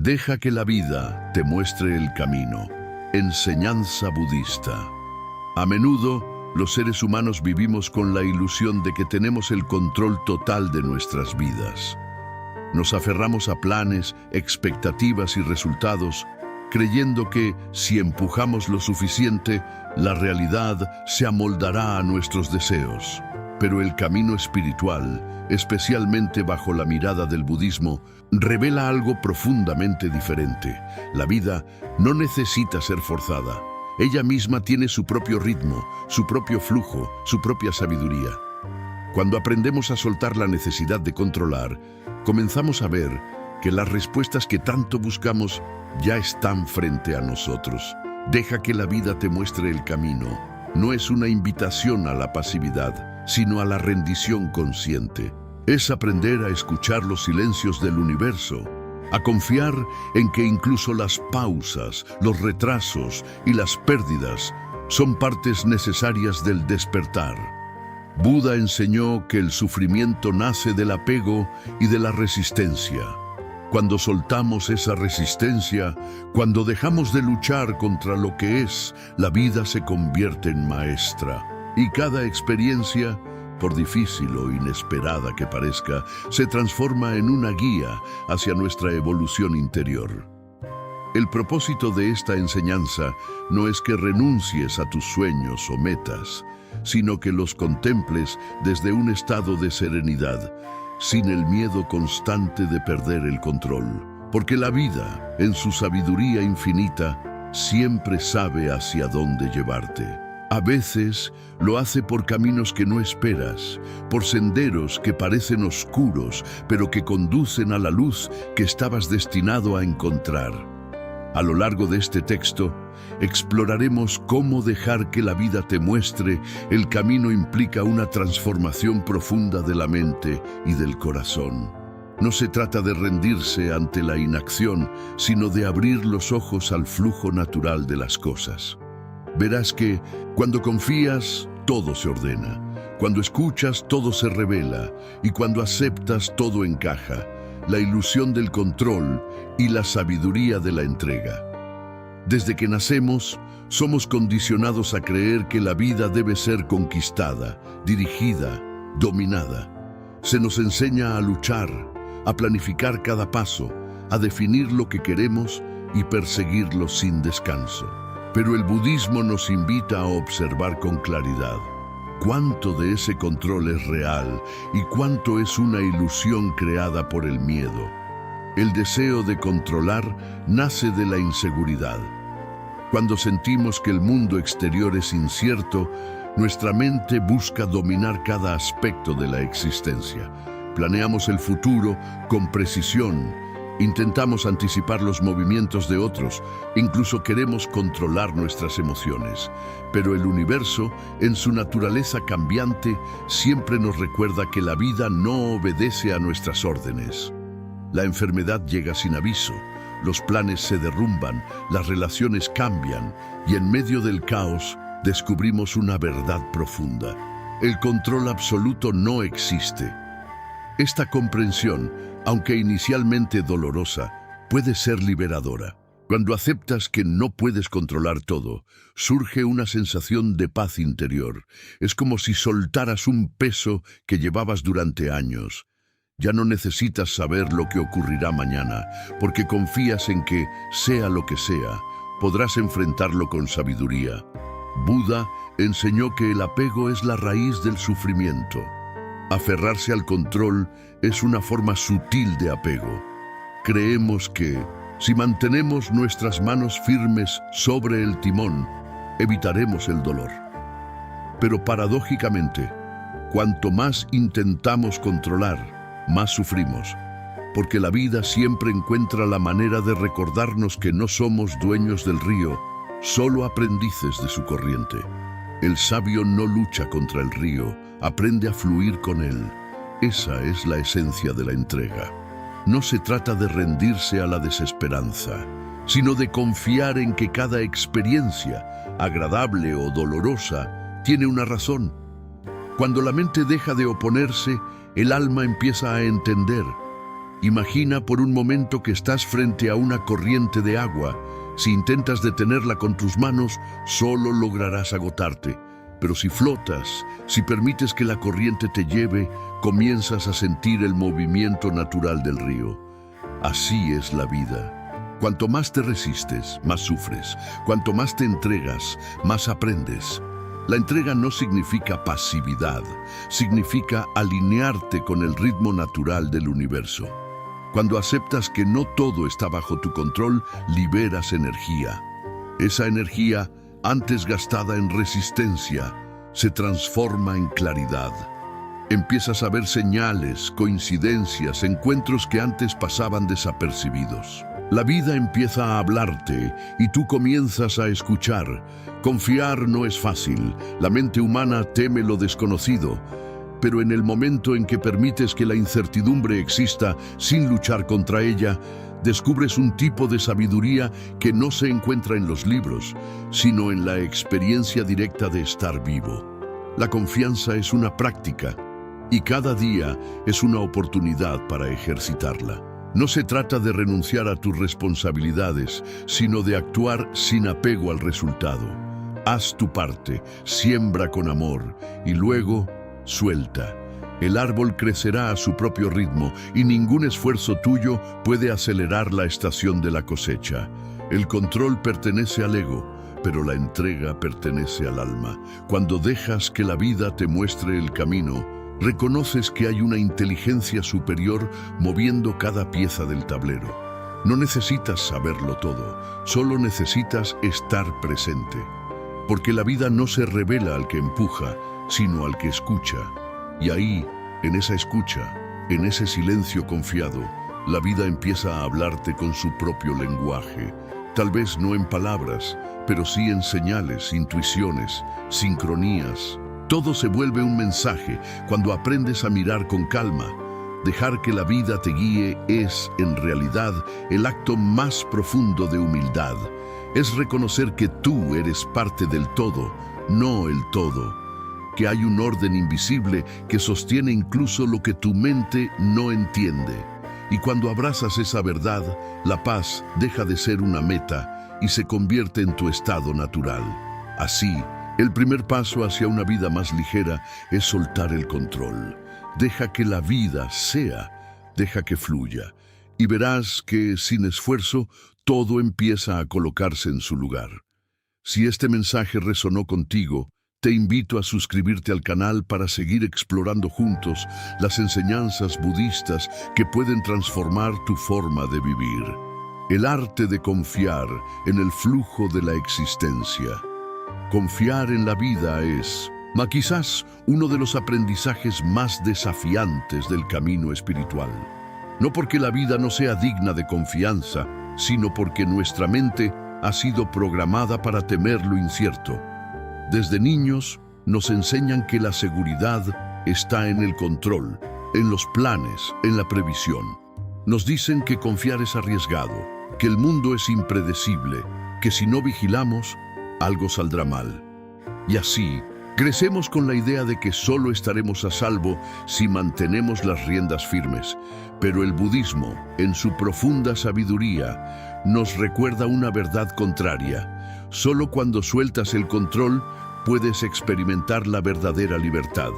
Deja que la vida te muestre el camino. Enseñanza budista. A menudo, los seres humanos vivimos con la ilusión de que tenemos el control total de nuestras vidas. Nos aferramos a planes, expectativas y resultados, creyendo que, si empujamos lo suficiente, la realidad se amoldará a nuestros deseos. Pero el camino espiritual, especialmente bajo la mirada del budismo, revela algo profundamente diferente. La vida no necesita ser forzada. Ella misma tiene su propio ritmo, su propio flujo, su propia sabiduría. Cuando aprendemos a soltar la necesidad de controlar, comenzamos a ver que las respuestas que tanto buscamos ya están frente a nosotros. Deja que la vida te muestre el camino. No es una invitación a la pasividad, sino a la rendición consciente. Es aprender a escuchar los silencios del universo, a confiar en que incluso las pausas, los retrasos y las pérdidas son partes necesarias del despertar. Buda enseñó que el sufrimiento nace del apego y de la resistencia. Cuando soltamos esa resistencia, cuando dejamos de luchar contra lo que es, la vida se convierte en maestra. Y cada experiencia, por difícil o inesperada que parezca, se transforma en una guía hacia nuestra evolución interior. El propósito de esta enseñanza no es que renuncies a tus sueños o metas, sino que los contemples desde un estado de serenidad, sin el miedo constante de perder el control. Porque la vida, en su sabiduría infinita, siempre sabe hacia dónde llevarte. A veces lo hace por caminos que no esperas, por senderos que parecen oscuros, pero que conducen a la luz que estabas destinado a encontrar. A lo largo de este texto, exploraremos cómo dejar que la vida te muestre el camino implica una transformación profunda de la mente y del corazón. No se trata de rendirse ante la inacción, sino de abrir los ojos al flujo natural de las cosas. Verás que, cuando confías, todo se ordena. Cuando escuchas, todo se revela. Y cuando aceptas, todo encaja. La ilusión del control y la sabiduría de la entrega. Desde que nacemos, somos condicionados a creer que la vida debe ser conquistada, dirigida, dominada. Se nos enseña a luchar, a planificar cada paso, a definir lo que queremos y perseguirlo sin descanso. Pero el budismo nos invita a observar con claridad cuánto de ese control es real y cuánto es una ilusión creada por el miedo. El deseo de controlar nace de la inseguridad. Cuando sentimos que el mundo exterior es incierto, nuestra mente busca dominar cada aspecto de la existencia. Planeamos el futuro con precisión, intentamos anticipar los movimientos de otros, incluso queremos controlar nuestras emociones. Pero el universo, en su naturaleza cambiante, siempre nos recuerda que la vida no obedece a nuestras órdenes. La enfermedad llega sin aviso, los planes se derrumban, las relaciones cambian, y en medio del caos descubrimos una verdad profunda. El control absoluto no existe. Esta comprensión, aunque inicialmente dolorosa, puede ser liberadora. Cuando aceptas que no puedes controlar todo, surge una sensación de paz interior. Es como si soltaras un peso que llevabas durante años. Ya no necesitas saber lo que ocurrirá mañana, porque confías en que, sea lo que sea, podrás enfrentarlo con sabiduría. Buda enseñó que el apego es la raíz del sufrimiento. Aferrarse al control es una forma sutil de apego. Creemos que, si mantenemos nuestras manos firmes sobre el timón, evitaremos el dolor. Pero paradójicamente, cuanto más intentamos controlar, más sufrimos, porque la vida siempre encuentra la manera de recordarnos que no somos dueños del río, solo aprendices de su corriente. El sabio no lucha contra el río, aprende a fluir con él. Esa es la esencia de la entrega. No se trata de rendirse a la desesperanza, sino de confiar en que cada experiencia, agradable o dolorosa, tiene una razón. Cuando la mente deja de oponerse, el alma empieza a entender. Imagina por un momento que estás frente a una corriente de agua. Si intentas detenerla con tus manos, solo lograrás agotarte. Pero si flotas, si permites que la corriente te lleve, comienzas a sentir el movimiento natural del río. Así es la vida. Cuanto más te resistes, más sufres. Cuanto más te entregas, más aprendes. La entrega no significa pasividad, significa alinearte con el ritmo natural del universo. Cuando aceptas que no todo está bajo tu control, liberas energía. Esa energía, antes gastada en resistencia, se transforma en claridad. Empiezas a ver señales, coincidencias, encuentros que antes pasaban desapercibidos. La vida empieza a hablarte y tú comienzas a escuchar. Confiar no es fácil. La mente humana teme lo desconocido. Pero en el momento en que permites que la incertidumbre exista sin luchar contra ella, descubres un tipo de sabiduría que no se encuentra en los libros, sino en la experiencia directa de estar vivo. La confianza es una práctica y cada día es una oportunidad para ejercitarla. No se trata de renunciar a tus responsabilidades, sino de actuar sin apego al resultado. Haz tu parte, siembra con amor y luego suelta. El árbol crecerá a su propio ritmo y ningún esfuerzo tuyo puede acelerar la estación de la cosecha. El control pertenece al ego, pero la entrega pertenece al alma. Cuando dejas que la vida te muestre el camino, reconoces que hay una inteligencia superior moviendo cada pieza del tablero. No necesitas saberlo todo, solo necesitas estar presente. Porque la vida no se revela al que empuja, sino al que escucha. Y ahí, en esa escucha, en ese silencio confiado, la vida empieza a hablarte con su propio lenguaje. Tal vez no en palabras, pero sí en señales, intuiciones, sincronías. Todo se vuelve un mensaje cuando aprendes a mirar con calma. Dejar que la vida te guíe es, en realidad, el acto más profundo de humildad. Es reconocer que tú eres parte del todo, no el todo. Que hay un orden invisible que sostiene incluso lo que tu mente no entiende. Y cuando abrazas esa verdad, la paz deja de ser una meta y se convierte en tu estado natural. Así, el primer paso hacia una vida más ligera es soltar el control. Deja que la vida sea, deja que fluya. Y verás que, sin esfuerzo, todo empieza a colocarse en su lugar. Si este mensaje resonó contigo, te invito a suscribirte al canal para seguir explorando juntos las enseñanzas budistas que pueden transformar tu forma de vivir. El arte de confiar en el flujo de la existencia. Confiar en la vida es, quizás, uno de los aprendizajes más desafiantes del camino espiritual. No porque la vida no sea digna de confianza, sino porque nuestra mente ha sido programada para temer lo incierto. Desde niños nos enseñan que la seguridad está en el control, en los planes, en la previsión. Nos dicen que confiar es arriesgado, que el mundo es impredecible, que si no vigilamos, algo saldrá mal. Y así, crecemos con la idea de que solo estaremos a salvo si mantenemos las riendas firmes. Pero el budismo, en su profunda sabiduría, nos recuerda una verdad contraria. Solo cuando sueltas el control puedes experimentar la verdadera libertad.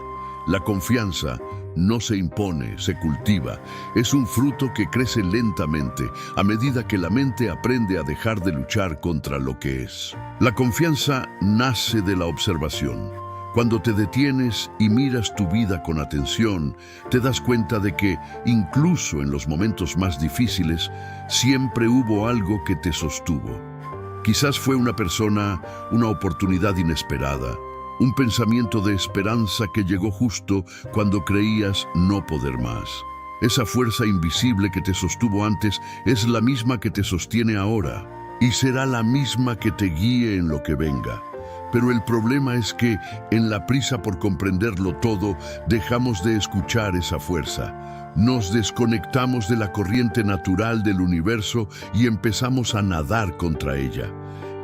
La confianza no se impone, se cultiva. Es un fruto que crece lentamente a medida que la mente aprende a dejar de luchar contra lo que es. La confianza nace de la observación. Cuando te detienes y miras tu vida con atención, te das cuenta de que, incluso en los momentos más difíciles, siempre hubo algo que te sostuvo. Quizás fue una persona, una oportunidad inesperada, un pensamiento de esperanza que llegó justo cuando creías no poder más. Esa fuerza invisible que te sostuvo antes es la misma que te sostiene ahora y será la misma que te guíe en lo que venga. Pero el problema es que, en la prisa por comprenderlo todo, dejamos de escuchar esa fuerza. Nos desconectamos de la corriente natural del universo y empezamos a nadar contra ella.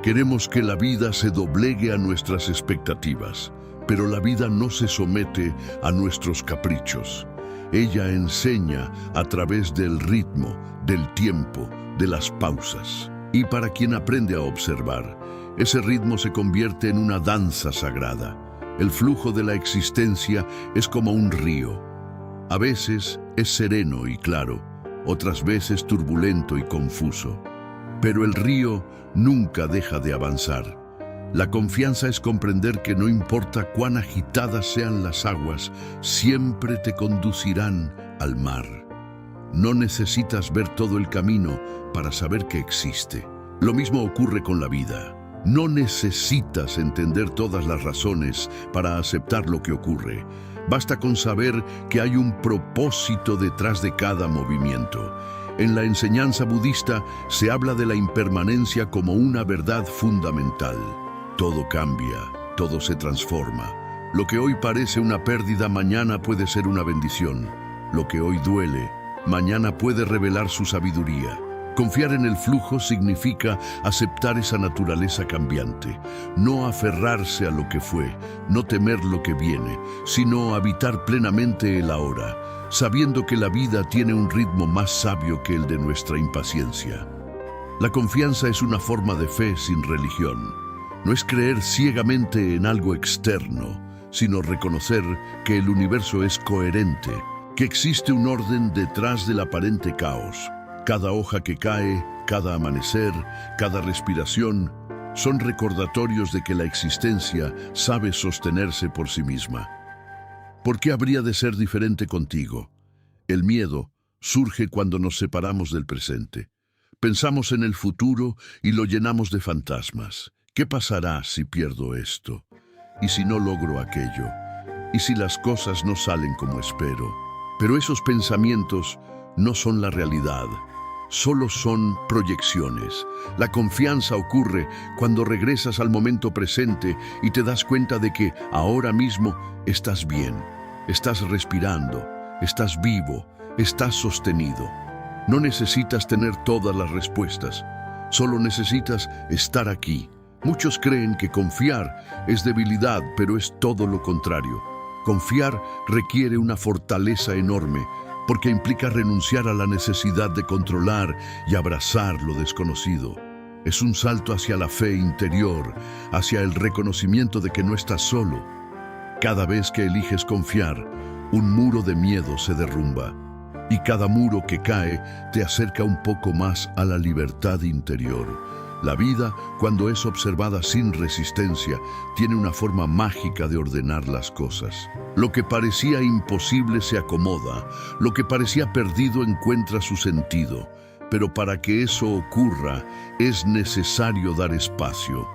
Queremos que la vida se doblegue a nuestras expectativas, pero la vida no se somete a nuestros caprichos. Ella enseña a través del ritmo, del tiempo, de las pausas. Y para quien aprende a observar, ese ritmo se convierte en una danza sagrada. El flujo de la existencia es como un río. A veces es sereno y claro, otras veces turbulento y confuso. Pero el río nunca deja de avanzar. La confianza es comprender que no importa cuán agitadas sean las aguas, siempre te conducirán al mar. No necesitas ver todo el camino para saber que existe. Lo mismo ocurre con la vida. No necesitas entender todas las razones para aceptar lo que ocurre. Basta con saber que hay un propósito detrás de cada movimiento. En la enseñanza budista se habla de la impermanencia como una verdad fundamental. Todo cambia, todo se transforma. Lo que hoy parece una pérdida, mañana puede ser una bendición. Lo que hoy duele, mañana puede revelar su sabiduría. Confiar en el flujo significa aceptar esa naturaleza cambiante, no aferrarse a lo que fue, no temer lo que viene, sino habitar plenamente el ahora, sabiendo que la vida tiene un ritmo más sabio que el de nuestra impaciencia. La confianza es una forma de fe sin religión. No es creer ciegamente en algo externo, sino reconocer que el universo es coherente, que existe un orden detrás del aparente caos. Cada hoja que cae, cada amanecer, cada respiración, son recordatorios de que la existencia sabe sostenerse por sí misma. ¿Por qué habría de ser diferente contigo? El miedo surge cuando nos separamos del presente. Pensamos en el futuro y lo llenamos de fantasmas. ¿Qué pasará si pierdo esto? ¿Y si no logro aquello? ¿Y si las cosas no salen como espero? Pero esos pensamientos no son la realidad. Solo son proyecciones. La confianza ocurre cuando regresas al momento presente y te das cuenta de que ahora mismo estás bien, estás respirando, estás vivo, estás sostenido. No necesitas tener todas las respuestas, solo necesitas estar aquí. Muchos creen que confiar es debilidad, pero es todo lo contrario. Confiar requiere una fortaleza enorme, porque implica renunciar a la necesidad de controlar y abrazar lo desconocido. Es un salto hacia la fe interior, hacia el reconocimiento de que no estás solo. Cada vez que eliges confiar, un muro de miedo se derrumba, y cada muro que cae te acerca un poco más a la libertad interior. La vida, cuando es observada sin resistencia, tiene una forma mágica de ordenar las cosas. Lo que parecía imposible se acomoda, lo que parecía perdido encuentra su sentido. Pero para que eso ocurra, es necesario dar espacio.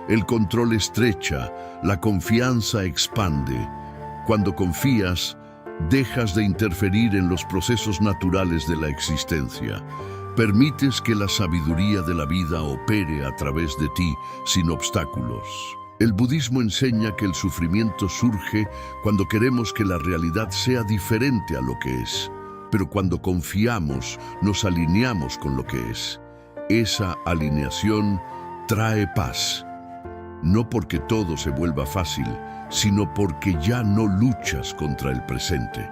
El control estrecha, la confianza expande. Cuando confías, dejas de interferir en los procesos naturales de la existencia. Permites que la sabiduría de la vida opere a través de ti sin obstáculos. El budismo enseña que el sufrimiento surge cuando queremos que la realidad sea diferente a lo que es, pero cuando confiamos, nos alineamos con lo que es. Esa alineación trae paz, no porque todo se vuelva fácil, sino porque ya no luchas contra el presente.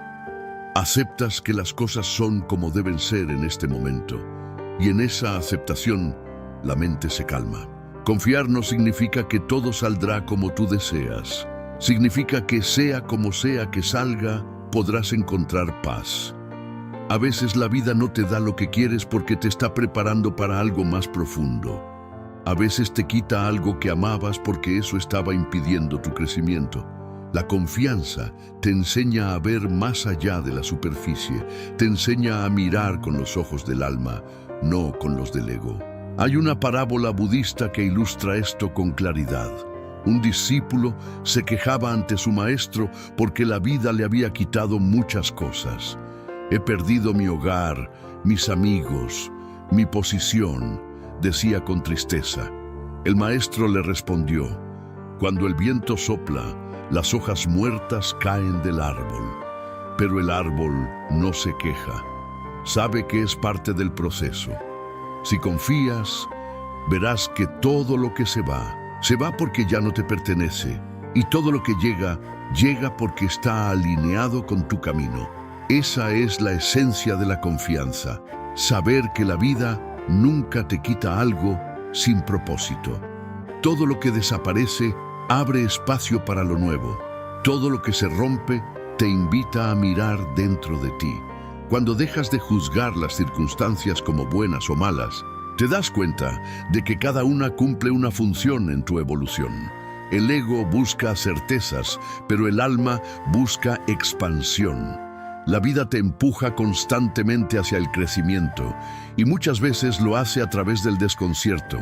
Aceptas que las cosas son como deben ser en este momento, y en esa aceptación, la mente se calma. Confiar no significa que todo saldrá como tú deseas. Significa que sea como sea que salga, podrás encontrar paz. A veces la vida no te da lo que quieres porque te está preparando para algo más profundo. A veces te quita algo que amabas porque eso estaba impidiendo tu crecimiento. La confianza te enseña a ver más allá de la superficie, te enseña a mirar con los ojos del alma, no con los del ego. Hay una parábola budista que ilustra esto con claridad. Un discípulo se quejaba ante su maestro porque la vida le había quitado muchas cosas. He perdido mi hogar, mis amigos, mi posición, decía con tristeza. El maestro le respondió: cuando el viento sopla, las hojas muertas caen del árbol, pero el árbol no se queja. Sabe que es parte del proceso. Si confías, verás que todo lo que se va porque ya no te pertenece, y todo lo que llega, llega porque está alineado con tu camino. Esa es la esencia de la confianza, saber que la vida nunca te quita algo sin propósito. Todo lo que desaparece abre espacio para lo nuevo. Todo lo que se rompe te invita a mirar dentro de ti. Cuando dejas de juzgar las circunstancias como buenas o malas, te das cuenta de que cada una cumple una función en tu evolución. El ego busca certezas, pero el alma busca expansión. La vida te empuja constantemente hacia el crecimiento y muchas veces lo hace a través del desconcierto.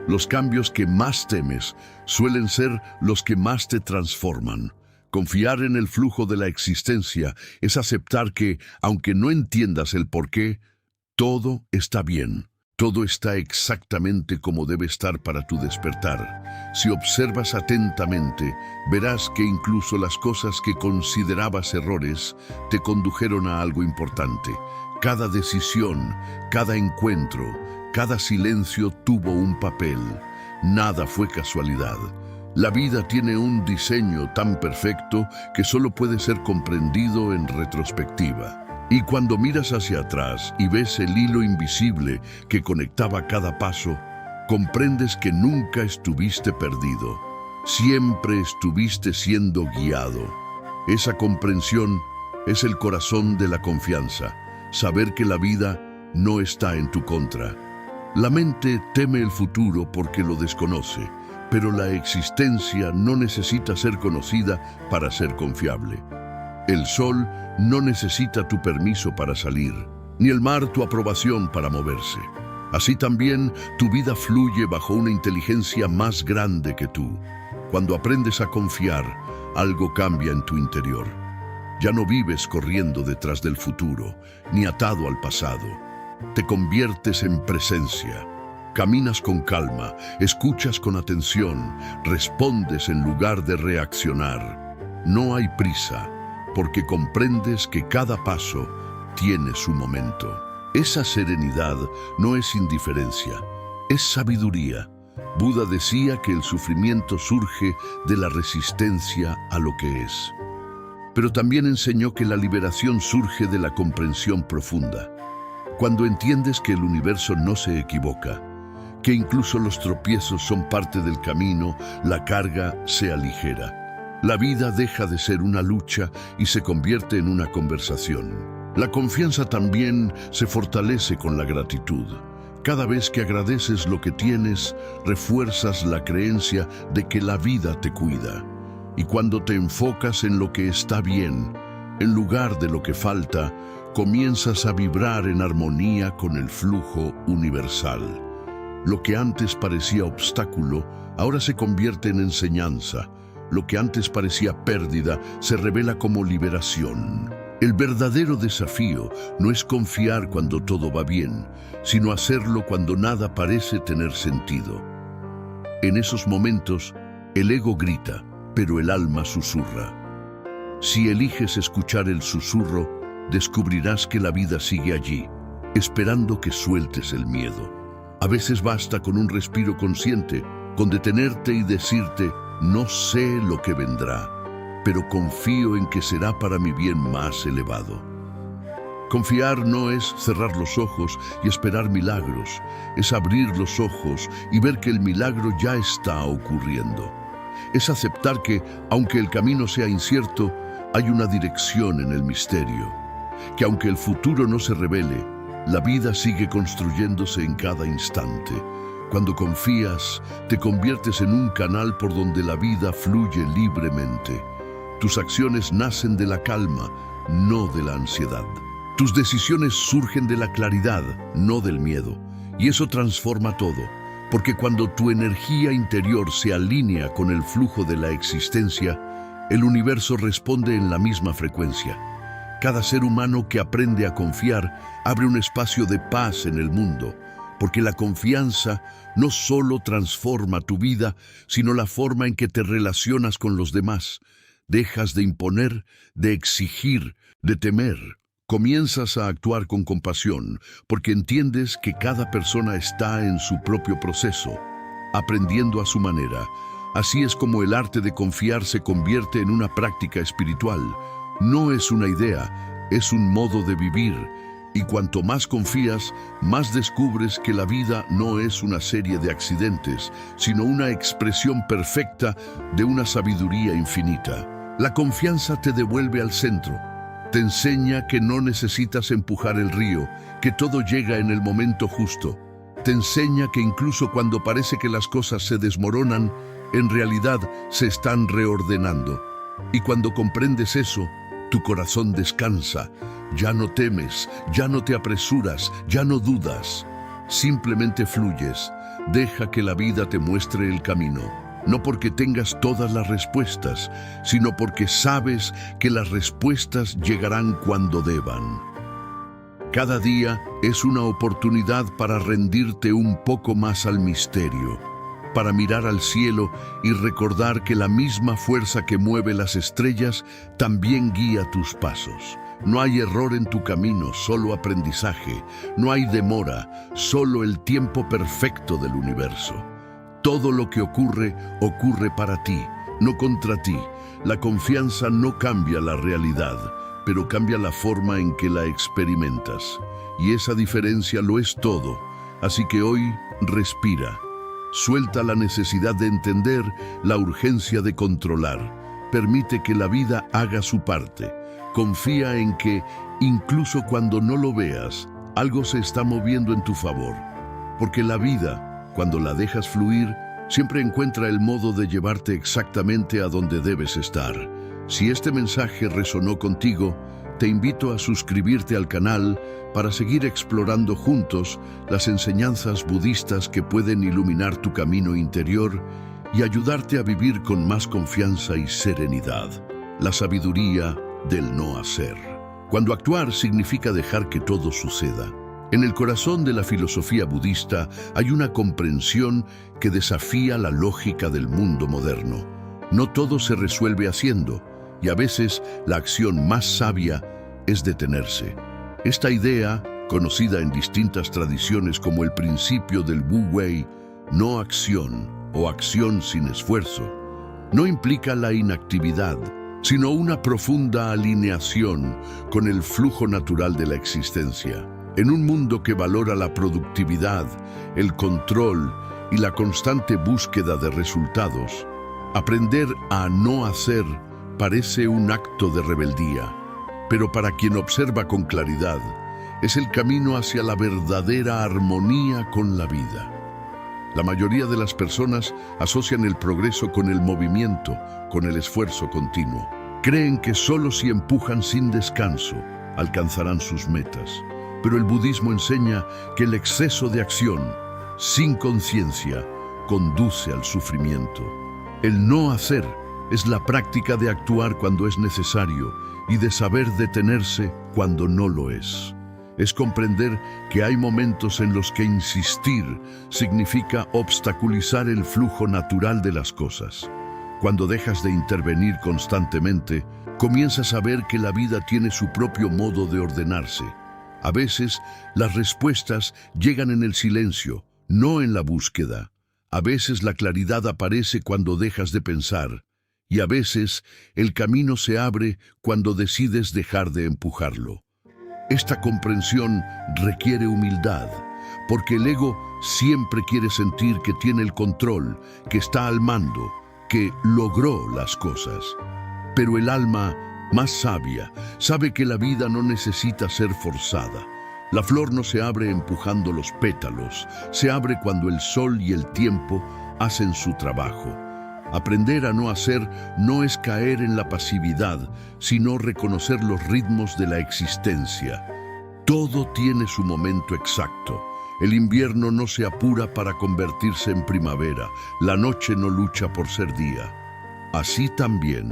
Los cambios que más temes suelen ser los que más te transforman. Confiar en el flujo de la existencia es aceptar que, aunque no entiendas el porqué, todo está bien. Todo está exactamente como debe estar para tu despertar. Si observas atentamente, verás que incluso las cosas que considerabas errores te condujeron a algo importante. Cada decisión, cada encuentro, cada silencio tuvo un papel. Nada fue casualidad. La vida tiene un diseño tan perfecto que solo puede ser comprendido en retrospectiva. Y cuando miras hacia atrás y ves el hilo invisible que conectaba cada paso, comprendes que nunca estuviste perdido. Siempre estuviste siendo guiado. Esa comprensión es el corazón de la confianza, saber que la vida no está en tu contra. La mente teme el futuro porque lo desconoce, pero la existencia no necesita ser conocida para ser confiable. El sol no necesita tu permiso para salir, ni el mar tu aprobación para moverse. Así también tu vida fluye bajo una inteligencia más grande que tú. Cuando aprendes a confiar, algo cambia en tu interior. Ya no vives corriendo detrás del futuro, ni atado al pasado. Te conviertes en presencia. Caminas con calma, escuchas con atención, respondes en lugar de reaccionar. No hay prisa, porque comprendes que cada paso tiene su momento. Esa serenidad no es indiferencia, es sabiduría. Buda decía que el sufrimiento surge de la resistencia a lo que es. Pero también enseñó que la liberación surge de la comprensión profunda. Cuando entiendes que el universo no se equivoca, que incluso los tropiezos son parte del camino, la carga se aligera. La vida deja de ser una lucha y se convierte en una conversación. La confianza también se fortalece con la gratitud. Cada vez que agradeces lo que tienes, refuerzas la creencia de que la vida te cuida. Y cuando te enfocas en lo que está bien, en lugar de lo que falta, comienzas a vibrar en armonía con el flujo universal. Lo que antes parecía obstáculo, ahora se convierte en enseñanza. Lo que antes parecía pérdida se revela como liberación. El verdadero desafío no es confiar cuando todo va bien, sino hacerlo cuando nada parece tener sentido. En esos momentos, el ego grita, pero el alma susurra. Si eliges escuchar el susurro, descubrirás que la vida sigue allí, esperando que sueltes el miedo. A veces basta con un respiro consciente, con detenerte y decirte: no sé lo que vendrá, pero confío en que será para mi bien más elevado. Confiar no es cerrar los ojos y esperar milagros, es abrir los ojos y ver que el milagro ya está ocurriendo. Es aceptar que, aunque el camino sea incierto, hay una dirección en el misterio. Que aunque el futuro no se revele, la vida sigue construyéndose en cada instante. Cuando confías, te conviertes en un canal por donde la vida fluye libremente. Tus acciones nacen de la calma, no de la ansiedad. Tus decisiones surgen de la claridad, no del miedo. Y eso transforma todo, porque cuando tu energía interior se alinea con el flujo de la existencia, el universo responde en la misma frecuencia. Cada ser humano que aprende a confiar abre un espacio de paz en el mundo, porque la confianza no solo transforma tu vida, sino la forma en que te relacionas con los demás. Dejas de imponer, de exigir, de temer. Comienzas a actuar con compasión, porque entiendes que cada persona está en su propio proceso, aprendiendo a su manera. Así es como el arte de confiar se convierte en una práctica espiritual. No es una idea, es un modo de vivir, y cuanto más confías, más descubres que la vida no es una serie de accidentes, sino una expresión perfecta de una sabiduría infinita. La confianza te devuelve al centro. Te enseña que no necesitas empujar el río, que todo llega en el momento justo. Te enseña que incluso cuando parece que las cosas se desmoronan, en realidad se están reordenando. Y cuando comprendes eso, tu corazón descansa. Ya no temes, ya no te apresuras, ya no dudas. Simplemente fluyes. Deja que la vida te muestre el camino. No porque tengas todas las respuestas, sino porque sabes que las respuestas llegarán cuando deban. Cada día es una oportunidad para rendirte un poco más al misterio, para mirar al cielo y recordar que la misma fuerza que mueve las estrellas también guía tus pasos. No hay error en tu camino, solo aprendizaje. No hay demora, solo el tiempo perfecto del universo. Todo lo que ocurre, ocurre para ti, no contra ti. La confianza no cambia la realidad, pero cambia la forma en que la experimentas. Y esa diferencia lo es todo. Así que hoy, respira. Suelta la necesidad de entender, la urgencia de controlar. Permite que la vida haga su parte. Confía en que, incluso cuando no lo veas, algo se está moviendo en tu favor. Porque la vida, cuando la dejas fluir, siempre encuentra el modo de llevarte exactamente a donde debes estar. Si este mensaje resonó contigo, te invito a suscribirte al canal para seguir explorando juntos las enseñanzas budistas que pueden iluminar tu camino interior y ayudarte a vivir con más confianza y serenidad. La sabiduría del no hacer. Cuando actuar significa dejar que todo suceda. En el corazón de la filosofía budista hay una comprensión que desafía la lógica del mundo moderno. No todo se resuelve haciendo, y a veces la acción más sabia es detenerse. Esta idea, conocida en distintas tradiciones como el principio del Wu Wei, no acción o acción sin esfuerzo, no implica la inactividad, sino una profunda alineación con el flujo natural de la existencia. En un mundo que valora la productividad, el control y la constante búsqueda de resultados, aprender a no hacer parece un acto de rebeldía. Pero para quien observa con claridad, es el camino hacia la verdadera armonía con la vida. La mayoría de las personas asocian el progreso con el movimiento, con el esfuerzo continuo. Creen que solo si empujan sin descanso, alcanzarán sus metas. Pero el budismo enseña que el exceso de acción, sin conciencia, conduce al sufrimiento. El no hacer es la práctica de actuar cuando es necesario y de saber detenerse cuando no lo es. Es comprender que hay momentos en los que insistir significa obstaculizar el flujo natural de las cosas. Cuando dejas de intervenir constantemente, comienzas a ver que la vida tiene su propio modo de ordenarse. A veces, las respuestas llegan en el silencio, no en la búsqueda. A veces la claridad aparece cuando dejas de pensar. Y a veces el camino se abre cuando decides dejar de empujarlo. Esta comprensión requiere humildad, porque el ego siempre quiere sentir que tiene el control, que está al mando, que logró las cosas. Pero el alma más sabia sabe que la vida no necesita ser forzada. La flor no se abre empujando los pétalos, se abre cuando el sol y el tiempo hacen su trabajo. Aprender a no hacer no es caer en la pasividad, sino reconocer los ritmos de la existencia. Todo tiene su momento exacto. El invierno no se apura para convertirse en primavera. La noche no lucha por ser día. Así también,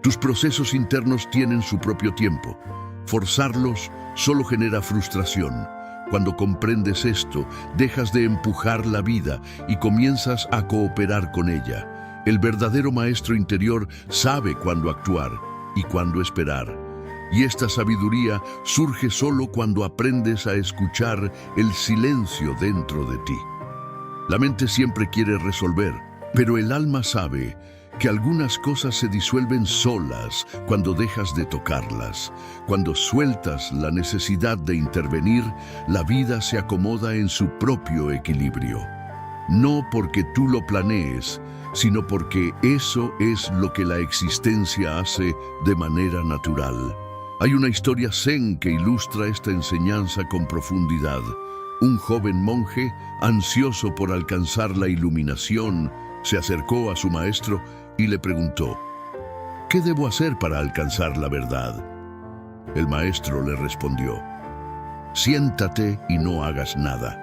tus procesos internos tienen su propio tiempo. Forzarlos solo genera frustración. Cuando comprendes esto, dejas de empujar la vida y comienzas a cooperar con ella. El verdadero maestro interior sabe cuándo actuar y cuándo esperar. Y esta sabiduría surge solo cuando aprendes a escuchar el silencio dentro de ti. La mente siempre quiere resolver, pero el alma sabe que algunas cosas se disuelven solas cuando dejas de tocarlas. Cuando sueltas la necesidad de intervenir, la vida se acomoda en su propio equilibrio. No porque tú lo planees, sino porque eso es lo que la existencia hace de manera natural. Hay una historia zen que ilustra esta enseñanza con profundidad. Un joven monje, ansioso por alcanzar la iluminación, se acercó a su maestro y le preguntó: ¿qué debo hacer para alcanzar la verdad? El maestro le respondió: siéntate y no hagas nada.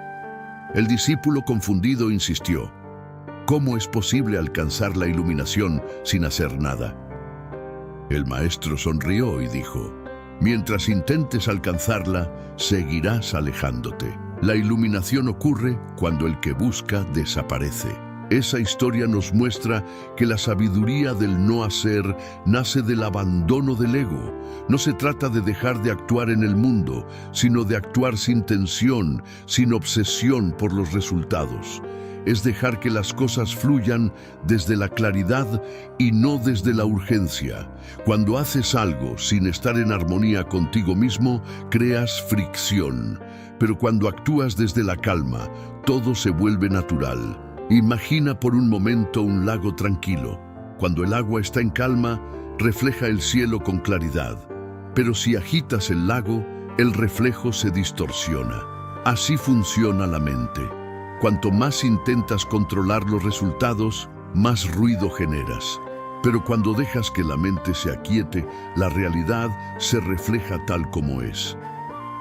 El discípulo confundido insistió: ¿cómo es posible alcanzar la iluminación sin hacer nada? El maestro sonrió y dijo: mientras intentes alcanzarla, seguirás alejándote. La iluminación ocurre cuando el que busca desaparece. Esa historia nos muestra que la sabiduría del no hacer nace del abandono del ego. No se trata de dejar de actuar en el mundo, sino de actuar sin tensión, sin obsesión por los resultados. Es dejar que las cosas fluyan desde la claridad y no desde la urgencia. Cuando haces algo sin estar en armonía contigo mismo, creas fricción. Pero cuando actúas desde la calma, todo se vuelve natural. Imagina por un momento un lago tranquilo. Cuando el agua está en calma, refleja el cielo con claridad. Pero si agitas el lago, el reflejo se distorsiona. Así funciona la mente. Cuanto más intentas controlar los resultados, más ruido generas. Pero cuando dejas que la mente se aquiete, la realidad se refleja tal como es.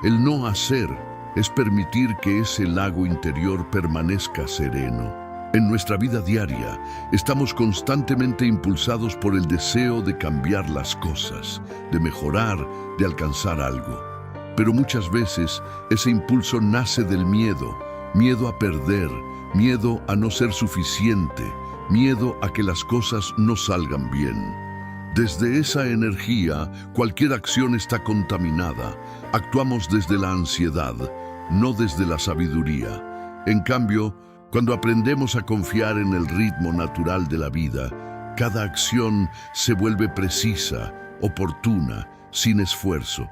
El no hacer es permitir que ese lago interior permanezca sereno. En nuestra vida diaria, estamos constantemente impulsados por el deseo de cambiar las cosas, de mejorar, de alcanzar algo. Pero muchas veces ese impulso nace del miedo. Miedo a perder, miedo a no ser suficiente, miedo a que las cosas no salgan bien. Desde esa energía, cualquier acción está contaminada. Actuamos desde la ansiedad, no desde la sabiduría. En cambio, cuando aprendemos a confiar en el ritmo natural de la vida, cada acción se vuelve precisa, oportuna, sin esfuerzo.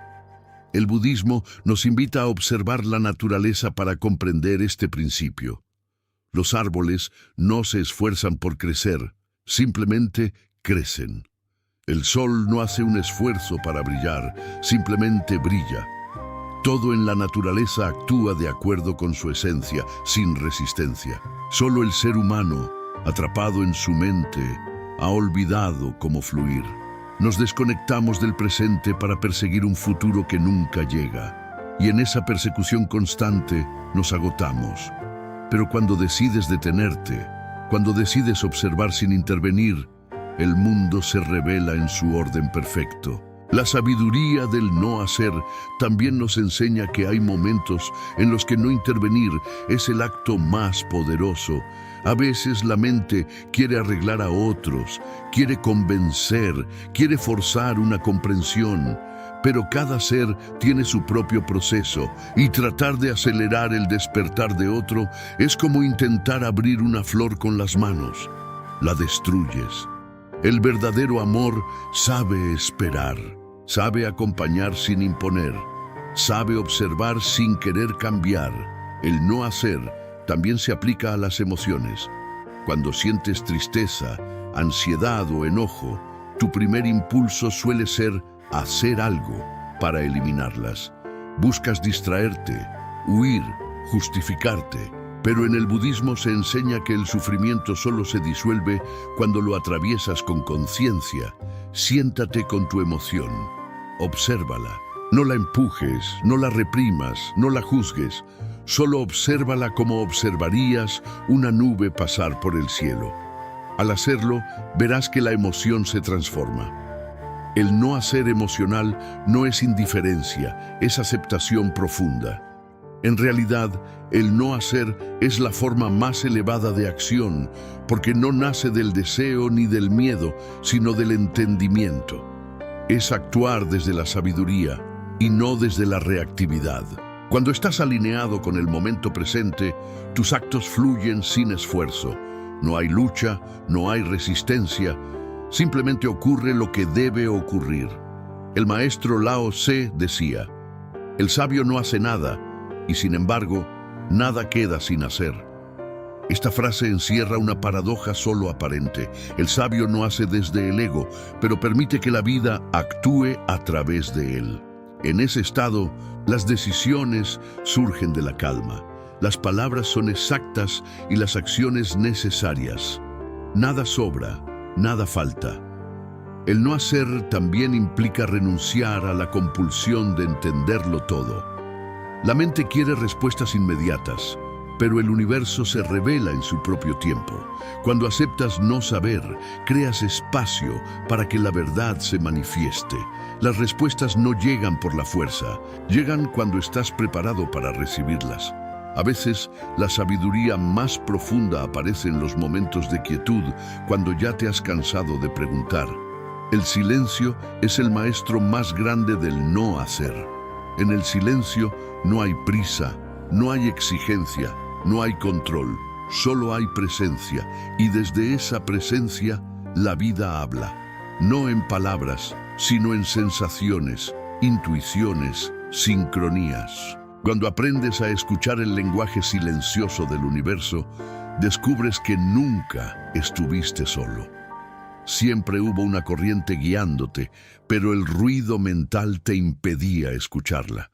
El budismo nos invita a observar la naturaleza para comprender este principio. Los árboles no se esfuerzan por crecer, simplemente crecen. El sol no hace un esfuerzo para brillar, simplemente brilla. Todo en la naturaleza actúa de acuerdo con su esencia, sin resistencia. Solo el ser humano, atrapado en su mente, ha olvidado cómo fluir. Nos desconectamos del presente para perseguir un futuro que nunca llega. Y en esa persecución constante nos agotamos. Pero cuando decides detenerte, cuando decides observar sin intervenir, el mundo se revela en su orden perfecto. La sabiduría del no hacer también nos enseña que hay momentos en los que no intervenir es el acto más poderoso. A veces la mente quiere arreglar a otros, quiere convencer, quiere forzar una comprensión, pero cada ser tiene su propio proceso y tratar de acelerar el despertar de otro es como intentar abrir una flor con las manos. La destruyes. El verdadero amor sabe esperar, sabe acompañar sin imponer, sabe observar sin querer cambiar. El no hacer también se aplica a las emociones. Cuando sientes tristeza, ansiedad o enojo, tu primer impulso suele ser hacer algo para eliminarlas. Buscas distraerte, huir, justificarte. Pero en el budismo se enseña que el sufrimiento solo se disuelve cuando lo atraviesas con conciencia. Siéntate con tu emoción, obsérvala. No la empujes, no la reprimas, no la juzgues. Solo obsérvala como observarías una nube pasar por el cielo. Al hacerlo, verás que la emoción se transforma. El no hacer emocional no es indiferencia, es aceptación profunda. En realidad, el no hacer es la forma más elevada de acción, porque no nace del deseo ni del miedo, sino del entendimiento. Es actuar desde la sabiduría y no desde la reactividad. Cuando estás alineado con el momento presente, tus actos fluyen sin esfuerzo. No hay lucha, no hay resistencia, simplemente ocurre lo que debe ocurrir. El maestro Lao Tse decía, el sabio no hace nada, y sin embargo, nada queda sin hacer. Esta frase encierra una paradoja solo aparente. El sabio no hace desde el ego, pero permite que la vida actúe a través de él. En ese estado, las decisiones surgen de la calma. Las palabras son exactas y las acciones necesarias. Nada sobra, nada falta. El no hacer también implica renunciar a la compulsión de entenderlo todo. La mente quiere respuestas inmediatas, pero el universo se revela en su propio tiempo. Cuando aceptas no saber, creas espacio para que la verdad se manifieste. Las respuestas no llegan por la fuerza, llegan cuando estás preparado para recibirlas. A veces, la sabiduría más profunda aparece en los momentos de quietud, cuando ya te has cansado de preguntar. El silencio es el maestro más grande del no hacer. En el silencio no hay prisa, no hay exigencia, no hay control, solo hay presencia, y desde esa presencia la vida habla. No en palabras, sino en sensaciones, intuiciones, sincronías. Cuando aprendes a escuchar el lenguaje silencioso del universo, descubres que nunca estuviste solo. Siempre hubo una corriente guiándote, pero el ruido mental te impedía escucharla.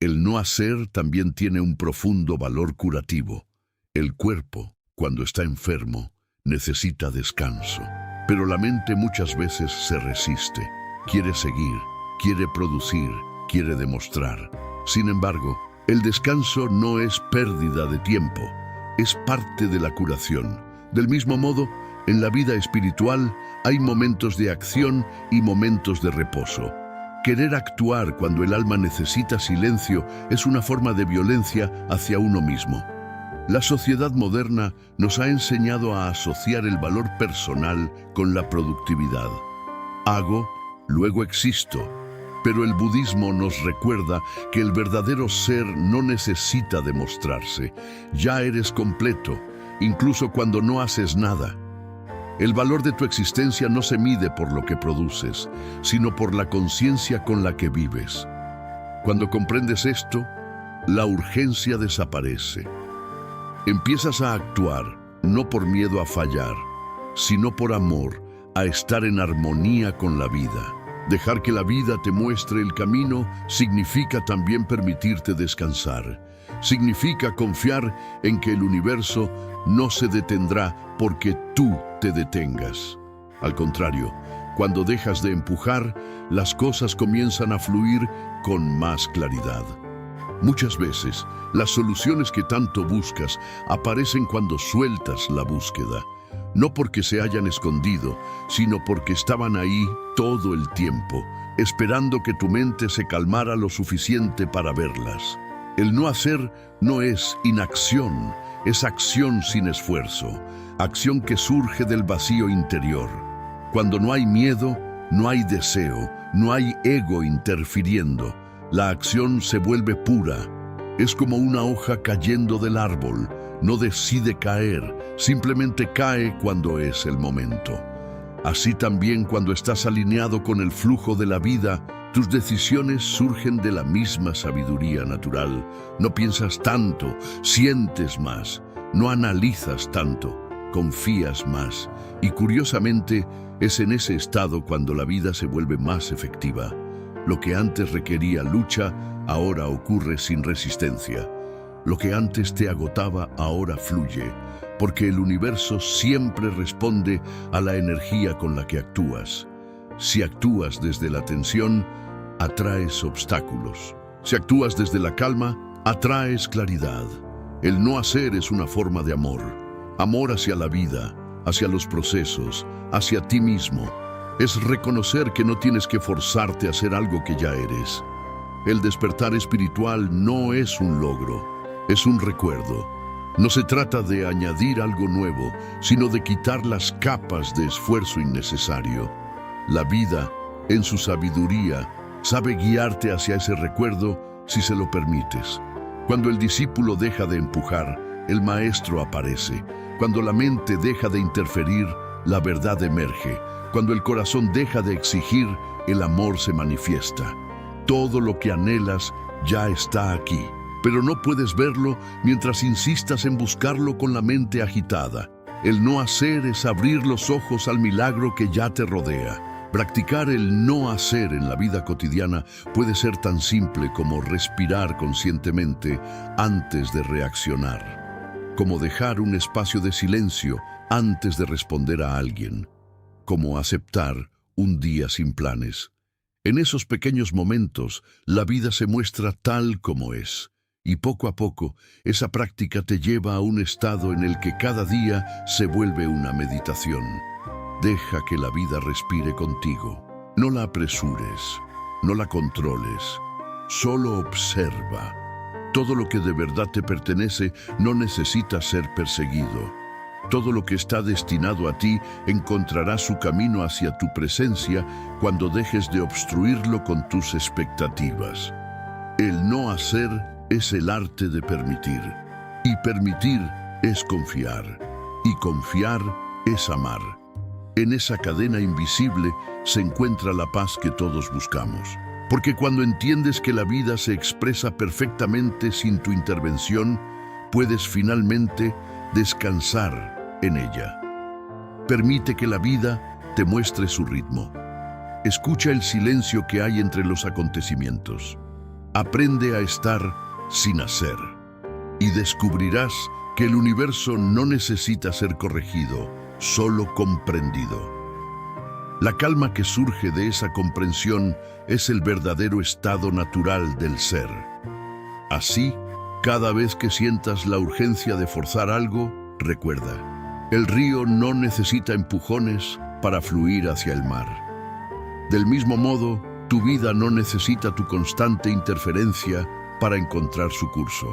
El no hacer también tiene un profundo valor curativo. El cuerpo, cuando está enfermo, necesita descanso, pero la mente muchas veces se resiste. Quiere seguir, quiere producir, quiere demostrar. Sin embargo, el descanso no es pérdida de tiempo, es parte de la curación. Del mismo modo, en la vida espiritual hay momentos de acción y momentos de reposo. Querer actuar cuando el alma necesita silencio es una forma de violencia hacia uno mismo. La sociedad moderna nos ha enseñado a asociar el valor personal con la productividad. Hago, luego existo. Pero el budismo nos recuerda que el verdadero ser no necesita demostrarse. Ya eres completo, incluso cuando no haces nada. El valor de tu existencia no se mide por lo que produces, sino por la conciencia con la que vives. Cuando comprendes esto, la urgencia desaparece. Empiezas a actuar, no por miedo a fallar, sino por amor, a estar en armonía con la vida. Dejar que la vida te muestre el camino significa también permitirte descansar. Significa confiar en que el universo no se detendrá porque tú te detengas. Al contrario, cuando dejas de empujar, las cosas comienzan a fluir con más claridad. Muchas veces, las soluciones que tanto buscas aparecen cuando sueltas la búsqueda. No porque se hayan escondido, sino porque estaban ahí todo el tiempo, esperando que tu mente se calmara lo suficiente para verlas. El no hacer no es inacción, es acción sin esfuerzo, acción que surge del vacío interior. Cuando no hay miedo, no hay deseo, no hay ego interfiriendo. La acción se vuelve pura. Es como una hoja cayendo del árbol. No decide caer, simplemente cae cuando es el momento. Así también cuando estás alineado con el flujo de la vida, tus decisiones surgen de la misma sabiduría natural. No piensas tanto, sientes más, no analizas tanto, confías más. Y curiosamente, es en ese estado cuando la vida se vuelve más efectiva. Lo que antes requería lucha, ahora ocurre sin resistencia. Lo que antes te agotaba ahora fluye, porque el universo siempre responde a la energía con la que actúas. Si actúas desde la tensión, atraes obstáculos. Si actúas desde la calma, atraes claridad. El no hacer es una forma de amor. Amor hacia la vida, hacia los procesos, hacia ti mismo. Es reconocer que no tienes que forzarte a hacer algo que ya eres. El despertar espiritual no es un logro. Es un recuerdo. No se trata de añadir algo nuevo, sino de quitar las capas de esfuerzo innecesario. La vida, en su sabiduría, sabe guiarte hacia ese recuerdo si se lo permites. Cuando el discípulo deja de empujar, el maestro aparece. Cuando la mente deja de interferir, la verdad emerge. Cuando el corazón deja de exigir, el amor se manifiesta. Todo lo que anhelas ya está aquí, pero no puedes verlo mientras insistas en buscarlo con la mente agitada. El no hacer es abrir los ojos al milagro que ya te rodea. Practicar el no hacer en la vida cotidiana puede ser tan simple como respirar conscientemente antes de reaccionar, como dejar un espacio de silencio antes de responder a alguien, como aceptar un día sin planes. En esos pequeños momentos, la vida se muestra tal como es, y poco a poco, esa práctica te lleva a un estado en el que cada día se vuelve una meditación. Deja que la vida respire contigo. No la apresures, no la controles, solo observa. Todo lo que de verdad te pertenece no necesita ser perseguido. Todo lo que está destinado a ti encontrará su camino hacia tu presencia cuando dejes de obstruirlo con tus expectativas. El no hacer es el arte de permitir, y permitir es confiar, y confiar es amar. En esa cadena invisible se encuentra la paz que todos buscamos. Porque cuando entiendes que la vida se expresa perfectamente sin tu intervención, puedes finalmente descansar en ella. Permite que la vida te muestre su ritmo. Escucha el silencio que hay entre los acontecimientos. Aprende a estar sin hacer. Y descubrirás que el universo no necesita ser corregido, solo comprendido. La calma que surge de esa comprensión es el verdadero estado natural del ser. Así, cada vez que sientas la urgencia de forzar algo, recuerda, el río no necesita empujones para fluir hacia el mar. Del mismo modo, tu vida no necesita tu constante interferencia para encontrar su curso.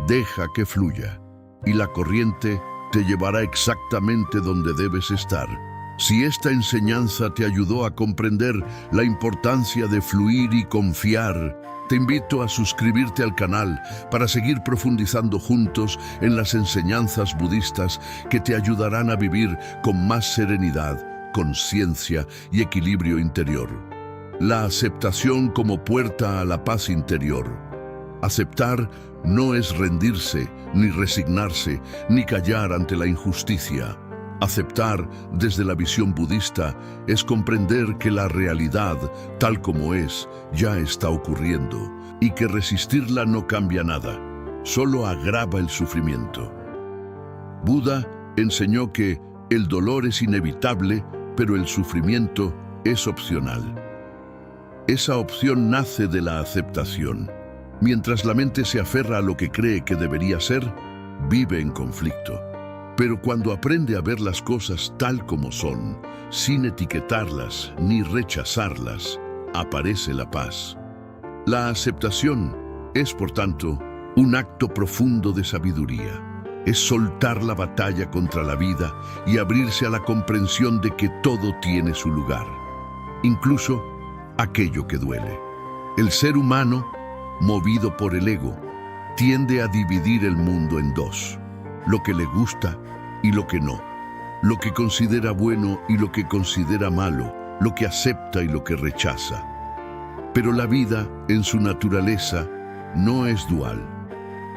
Deja que fluya, y la corriente te llevará exactamente donde debes estar. Si esta enseñanza te ayudó a comprender la importancia de fluir y confiar, te invito a suscribirte al canal para seguir profundizando juntos en las enseñanzas budistas que te ayudarán a vivir con más serenidad, conciencia y equilibrio interior. La aceptación como puerta a la paz interior. Aceptar no es rendirse, ni resignarse, ni callar ante la injusticia. Aceptar desde la visión budista es comprender que la realidad, tal como es, ya está ocurriendo y que resistirla no cambia nada, solo agrava el sufrimiento. Buda enseñó que el dolor es inevitable, pero el sufrimiento es opcional. Esa opción nace de la aceptación. Mientras la mente se aferra a lo que cree que debería ser, vive en conflicto. Pero cuando aprende a ver las cosas tal como son, sin etiquetarlas ni rechazarlas, aparece la paz. La aceptación es, por tanto, un acto profundo de sabiduría. Es soltar la batalla contra la vida y abrirse a la comprensión de que todo tiene su lugar, incluso aquello que duele. El ser humano, movido por el ego, tiende a dividir el mundo en dos: lo que le gusta y lo que no, lo que considera bueno y lo que considera malo, lo que acepta y lo que rechaza. Pero la vida, en su naturaleza, no es dual.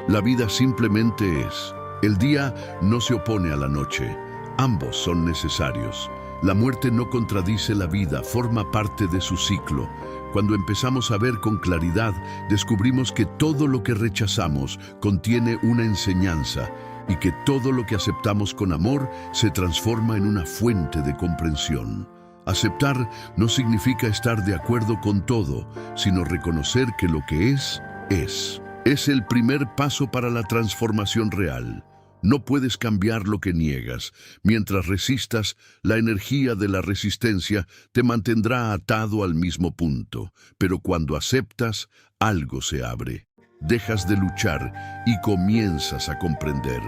La vida simplemente es. El día no se opone a la noche, ambos son necesarios. La muerte no contradice la vida, forma parte de su ciclo. Cuando empezamos a ver con claridad, descubrimos que todo lo que rechazamos contiene una enseñanza y que todo lo que aceptamos con amor se transforma en una fuente de comprensión. Aceptar no significa estar de acuerdo con todo, sino reconocer que lo que es, es. Es el primer paso para la transformación real. No puedes cambiar lo que niegas. Mientras resistas, la energía de la resistencia te mantendrá atado al mismo punto. Pero cuando aceptas, algo se abre. Dejas de luchar y comienzas a comprender.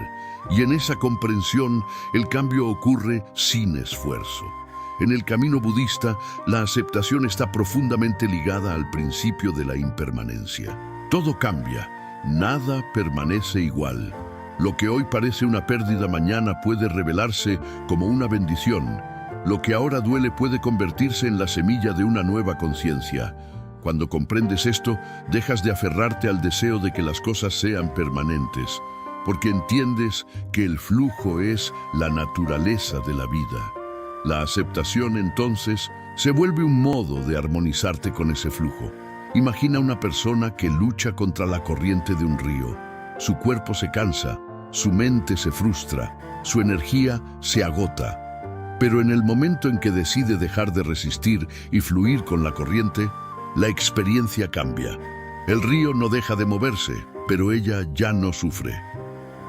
Y en esa comprensión, el cambio ocurre sin esfuerzo. En el camino budista, la aceptación está profundamente ligada al principio de la impermanencia. Todo cambia, nada permanece igual. Lo que hoy parece una pérdida mañana puede revelarse como una bendición. Lo que ahora duele puede convertirse en la semilla de una nueva conciencia. Cuando comprendes esto, dejas de aferrarte al deseo de que las cosas sean permanentes, porque entiendes que el flujo es la naturaleza de la vida. La aceptación, entonces, se vuelve un modo de armonizarte con ese flujo. Imagina una persona que lucha contra la corriente de un río. Su cuerpo se cansa, su mente se frustra, su energía se agota. Pero en el momento en que decide dejar de resistir y fluir con la corriente, la experiencia cambia. El río no deja de moverse, pero ella ya no sufre.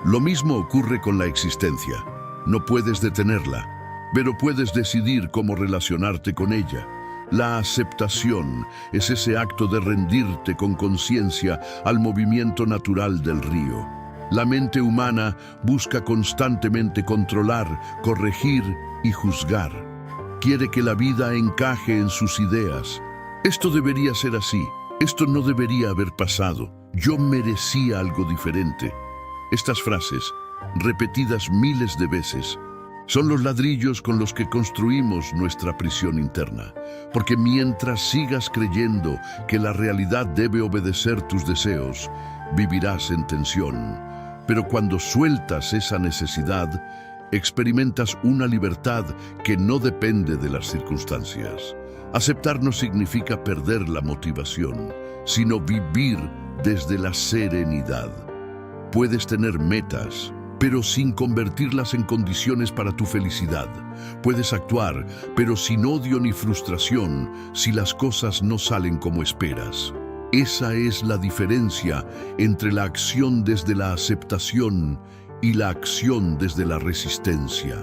Lo mismo ocurre con la existencia. No puedes detenerla, pero puedes decidir cómo relacionarte con ella. La aceptación es ese acto de rendirte con conciencia al movimiento natural del río. La mente humana busca constantemente controlar, corregir y juzgar. Quiere que la vida encaje en sus ideas. Esto debería ser así. Esto no debería haber pasado. Yo merecía algo diferente. Estas frases, repetidas miles de veces, son los ladrillos con los que construimos nuestra prisión interna. Porque mientras sigas creyendo que la realidad debe obedecer tus deseos, vivirás en tensión. Pero cuando sueltas esa necesidad, experimentas una libertad que no depende de las circunstancias. Aceptar no significa perder la motivación, sino vivir desde la serenidad. Puedes tener metas, pero sin convertirlas en condiciones para tu felicidad. Puedes actuar, pero sin odio ni frustración, si las cosas no salen como esperas. Esa es la diferencia entre la acción desde la aceptación y la acción desde la resistencia.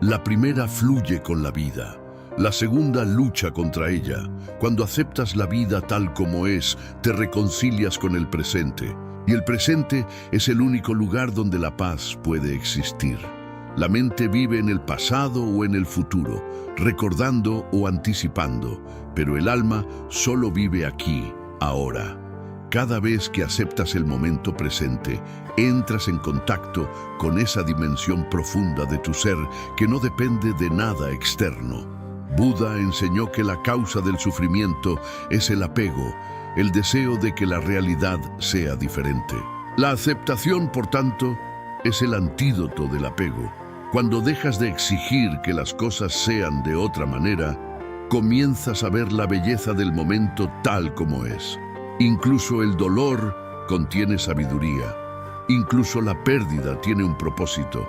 La primera fluye con la vida. La segunda lucha contra ella. Cuando aceptas la vida tal como es, te reconcilias con el presente. Y el presente es el único lugar donde la paz puede existir. La mente vive en el pasado o en el futuro, recordando o anticipando, pero el alma solo vive aquí, ahora. Cada vez que aceptas el momento presente, entras en contacto con esa dimensión profunda de tu ser que no depende de nada externo. Buda enseñó que la causa del sufrimiento es el apego, el deseo de que la realidad sea diferente. La aceptación, por tanto, es el antídoto del apego. Cuando dejas de exigir que las cosas sean de otra manera, comienzas a ver la belleza del momento tal como es. Incluso el dolor contiene sabiduría. Incluso la pérdida tiene un propósito.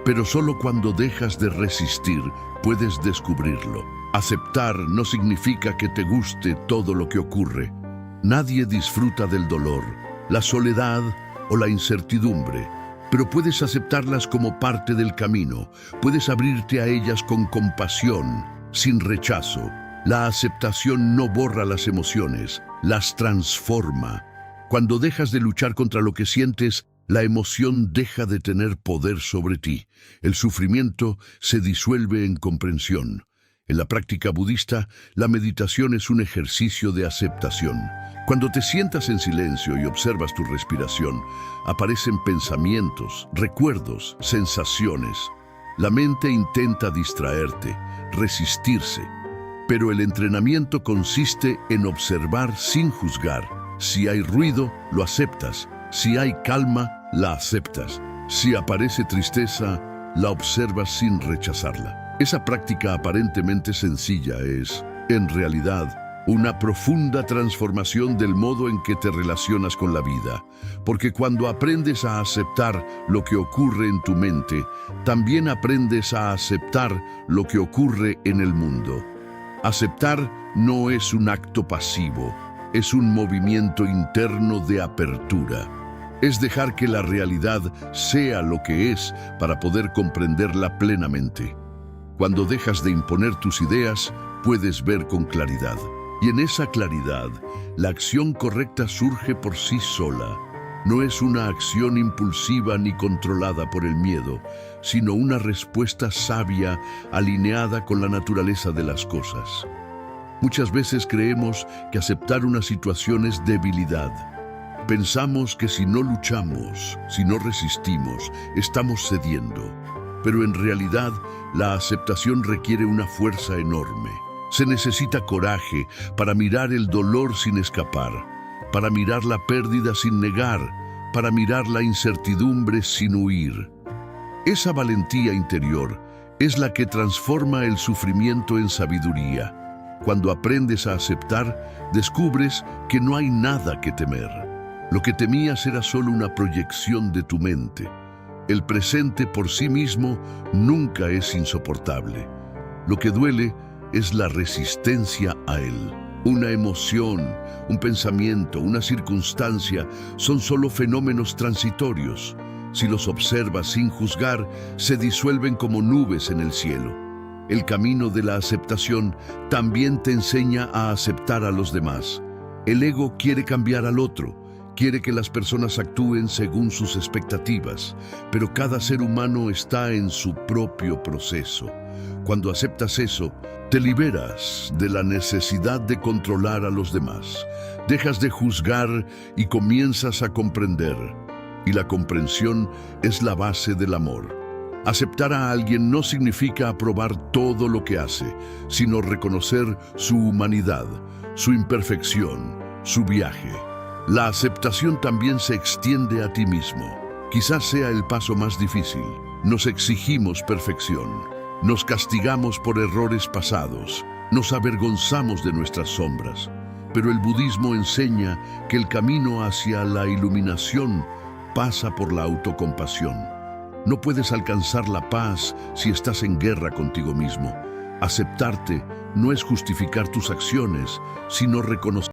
Pero solo cuando dejas de resistir puedes descubrirlo. Aceptar no significa que te guste todo lo que ocurre. Nadie disfruta del dolor, la soledad o la incertidumbre, pero puedes aceptarlas como parte del camino. Puedes abrirte a ellas con compasión, sin rechazo. La aceptación no borra las emociones, las transforma. Cuando dejas de luchar contra lo que sientes, la emoción deja de tener poder sobre ti. El sufrimiento se disuelve en comprensión. En la práctica budista, la meditación es un ejercicio de aceptación. Cuando te sientas en silencio y observas tu respiración, aparecen pensamientos, recuerdos, sensaciones. La mente intenta distraerte, resistirse, pero el entrenamiento consiste en observar sin juzgar. Si hay ruido, lo aceptas. Si hay calma, la aceptas. Si aparece tristeza, la observas sin rechazarla. Esa práctica aparentemente sencilla es, en realidad, una profunda transformación del modo en que te relacionas con la vida. Porque cuando aprendes a aceptar lo que ocurre en tu mente, también aprendes a aceptar lo que ocurre en el mundo. Aceptar no es un acto pasivo, es un movimiento interno de apertura. Es dejar que la realidad sea lo que es para poder comprenderla plenamente. Cuando dejas de imponer tus ideas, puedes ver con claridad. Y en esa claridad, la acción correcta surge por sí sola. No es una acción impulsiva ni controlada por el miedo, sino una respuesta sabia, alineada con la naturaleza de las cosas. Muchas veces creemos que aceptar una situación es debilidad, Pensamos que si no luchamos, si no resistimos, estamos cediendo. Pero en realidad, la aceptación requiere una fuerza enorme. Se necesita coraje para mirar el dolor sin escapar, para mirar la pérdida sin negar, para mirar la incertidumbre sin huir. Esa valentía interior es la que transforma el sufrimiento en sabiduría. Cuando aprendes a aceptar, descubres que no hay nada que temer. Lo que temías era solo una proyección de tu mente. El presente por sí mismo nunca es insoportable. Lo que duele es la resistencia a él. Una emoción, un pensamiento, una circunstancia son solo fenómenos transitorios. Si los observas sin juzgar, se disuelven como nubes en el cielo. El camino de la aceptación también te enseña a aceptar a los demás. El ego quiere cambiar al otro, quiere que las personas actúen según sus expectativas, pero cada ser humano está en su propio proceso. Cuando aceptas eso, te liberas de la necesidad de controlar a los demás. Dejas de juzgar y comienzas a comprender. Y la comprensión es la base del amor. Aceptar a alguien no significa aprobar todo lo que hace, sino reconocer su humanidad, su imperfección, su viaje. La aceptación también se extiende a ti mismo. Quizás sea el paso más difícil. Nos exigimos perfección. Nos castigamos por errores pasados. Nos avergonzamos de nuestras sombras. Pero el budismo enseña que el camino hacia la iluminación pasa por la autocompasión. No puedes alcanzar la paz si estás en guerra contigo mismo. Aceptarte no es justificar tus acciones, sino reconocer